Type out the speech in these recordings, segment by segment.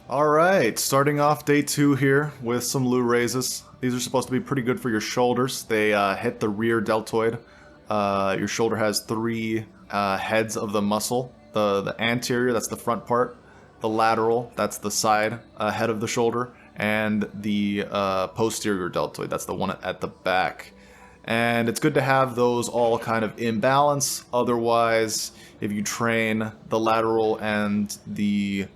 Alright, starting off day 2 here with some Lou raises. These are supposed to be pretty good for your shoulders. They hit the rear deltoid. Your shoulder has 3 heads of the muscle. The anterior, that's the front part. The lateral, that's the side head of the shoulder. And the posterior deltoid, that's the one at the back. And it's good to have those all kind of in balance. Otherwise, if you train the lateral and the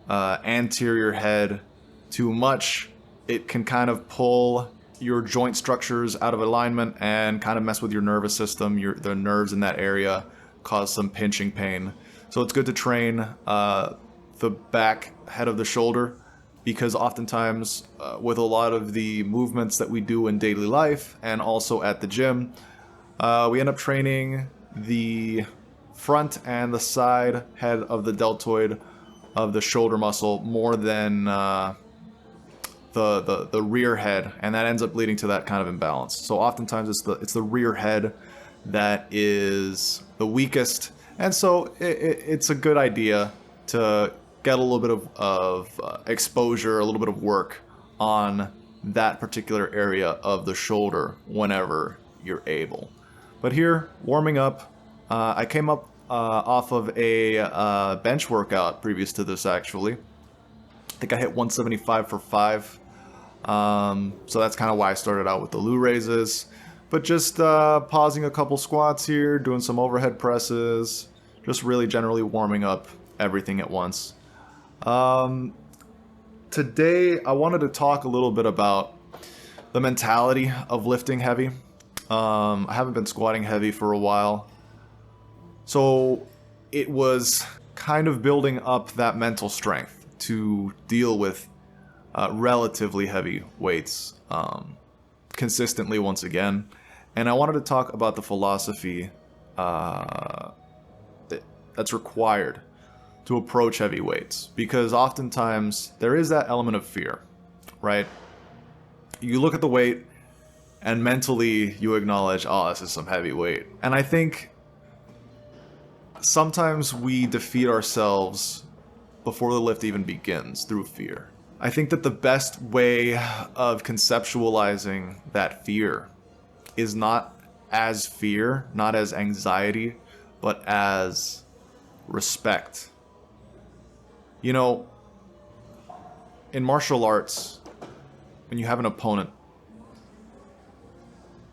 anterior head too much, it can kind of pull your joint structures out of alignment and kind of mess with your nervous system. The nerves in that area cause some pinching pain. So it's good to train the back head of the shoulder, because oftentimes with a lot of the movements that we do in daily life and also at the gym, we end up training the front and the side head of the deltoid of the shoulder muscle more than the rear head, and that ends up leading to that kind of imbalance. So oftentimes it's the rear head that is the weakest, and so it's a good idea to get a little bit of exposure, a little bit of work on that particular area of the shoulder whenever you're able. But here, warming up, I came up off of a bench workout previous to this, actually. I think I hit 175 for 5. So that's kind of why I started out with the Lou raises. But just pausing a couple squats here, doing some overhead presses, just really generally warming up everything at once. Today, I wanted to talk a little bit about the mentality of lifting heavy. I haven't been squatting heavy for a while. So it was kind of building up that mental strength to deal with relatively heavy weights consistently once again. And I wanted to talk about the philosophy that's required to approach heavy weights, because oftentimes there is that element of fear, right? You look at the weight and mentally you acknowledge, oh, this is some heavy weight. And I think sometimes we defeat ourselves before the lift even begins through fear. I think that the best way of conceptualizing that fear is not as fear, not as anxiety, but as respect. You know, in martial arts, when you have an opponent,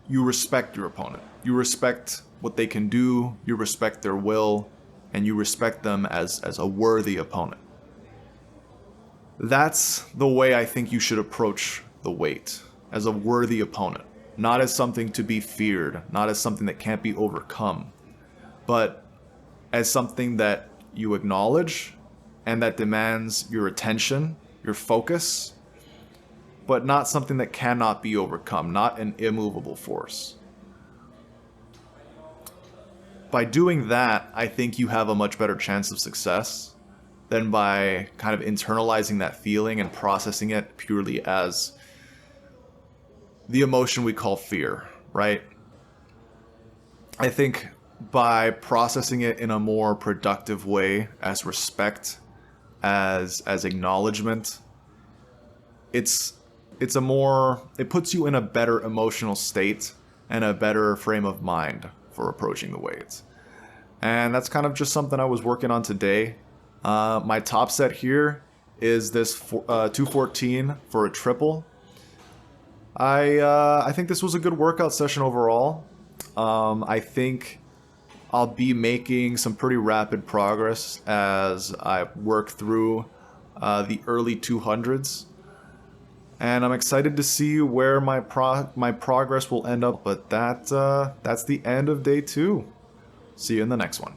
you respect your opponent. You respect what they can do, you respect their will, and you respect them as a worthy opponent. That's the way I think you should approach the weight, as a worthy opponent. Not as something to be feared, not as something that can't be overcome, but as something that you acknowledge and that demands your attention, your focus, but not something that cannot be overcome, not an immovable force. By doing that, I think you have a much better chance of success than by kind of internalizing that feeling and processing it purely as the emotion we call fear, right? I think by processing it in a more productive way, as respect, as acknowledgement, it puts you in a better emotional state and a better frame of mind for approaching the weights. And that's kind of just something I was working on today. My top set here is this 214 for a triple. I think this was a good workout session overall. I think I'll be making some pretty rapid progress as I work through the early 200s. And I'm excited to see where my progress will end up. But that's the end of day 2. See you in the next one.